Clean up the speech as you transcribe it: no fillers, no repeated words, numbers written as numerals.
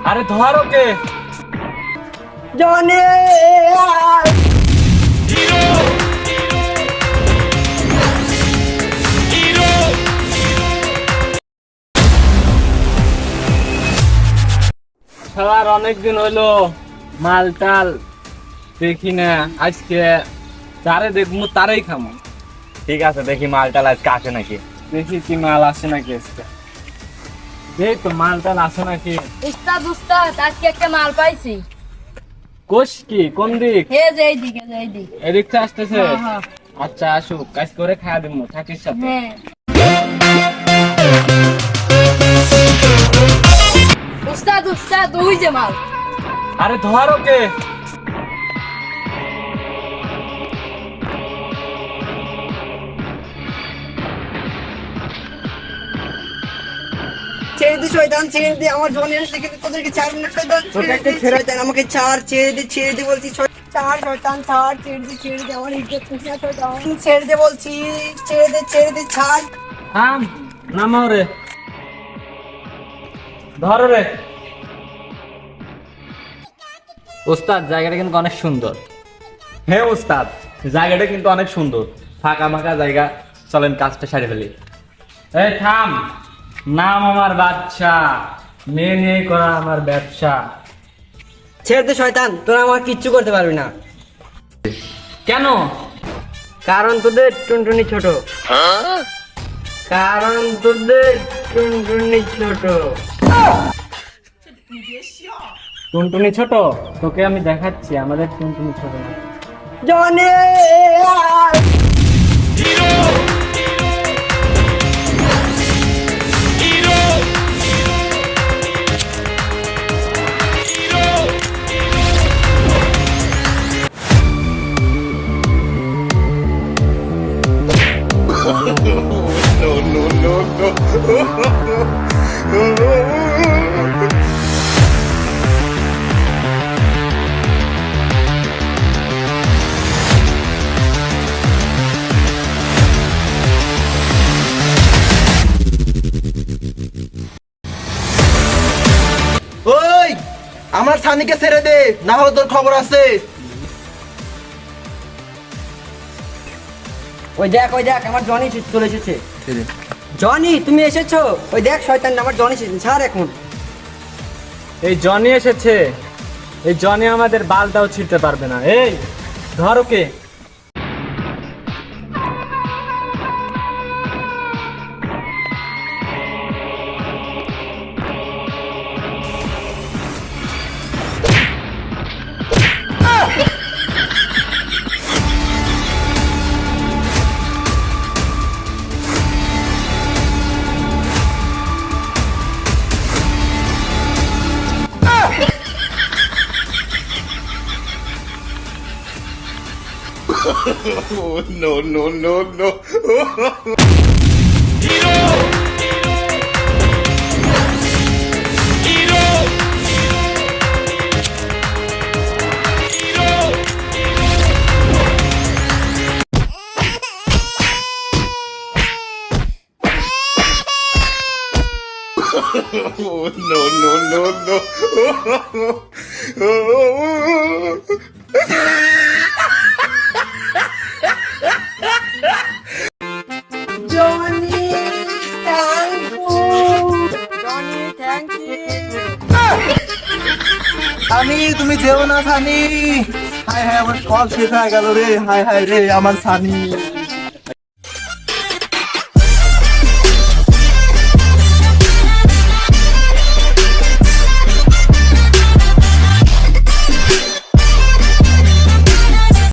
আরে ধর okay. Johnny খেলার অনেকদিন হইলো, মাল টাল দেখি না। আজকে যারে দেখবো তারাই খামো। ঠিক আছে, দেখি মাল টাল আজকে আসে নাকি। দেখি কি মাল আসে নাকি আজকে। এই তো মাল টাল আসে নাকি। উস্তাদ উস্তাদ আজকে একটা মাল পাইছি। কোষ কি কোন দিক? হে যে এইদিকে যে এইদিক। এদিক থেকে আসতেছে। হ্যাঁ, হ্যাঁ। আচ্ছা আসুক, কাজ করে খাওয়া দিব থাকিস সাথে। হ্যাঁ উস্তাদ উস্তাদ ওই যে মাল। আরে ধর ওকে। ছেড়ে দে শয়তান, ছেড়ে দে। আমার জনি আসলে কিন্তু তোদেরকে ছাড়বো না শয়তান। শয়তান আমাকে ছাড়, ছেড়ে দে বলছি। ছাড় শয়তান, ছাড়, ছেড়ে দে আমার ইজ্জত নিস না শয়তান। ছেড়ে দে বলছি, ছেড়ে দে ছাড়। থাম, নামাও রে, ধর রে। ওস্তাদ, জায়গাটা কিন্তু অনেক সুন্দর। হ্যাঁ ওস্তাদ, জায়গাটা কিন্তু অনেক সুন্দর, ফাঁকা ফাঁকা জায়গা। চলেন কাজটা সারি ফেলি। এই থাম, নাম আমার বাদশা, মেয়ে নিয়ে করা আমার ব্যবসা। ছেড়ে দে শয়তান, তোরা আমার কিচ্ছু করতে পারবি না। কেন? কারণ তোদের টুনটুনি ছোট। কারণ তোদের টুনটুনি ছোট। টুনটুনি ছোট? তোকে আমি দেখাচ্ছি আমাদের টুনটুনি ছোট না। জনি ওই আমার সানিকে ছেড়ে দে, না হলে তোর খবর আছে। ওই দেখ আমার জনি চলে এসেছে। জনি তুমি এসেছো? ওই দেখ শয়তান, আমার জনি এসেছে। ছাড় এখন। এই জনি এসেছে, এই জনি আমাদের বালটাও ছিঁড়তে পারবে না। এই ধর okay. Johnny thank you. Johnny thank you. Sunny তুমি যেও না সানি। হায় হায়, আমার সব শেষ হয়ে গেল রে। হায় হায় রে আমার সানি।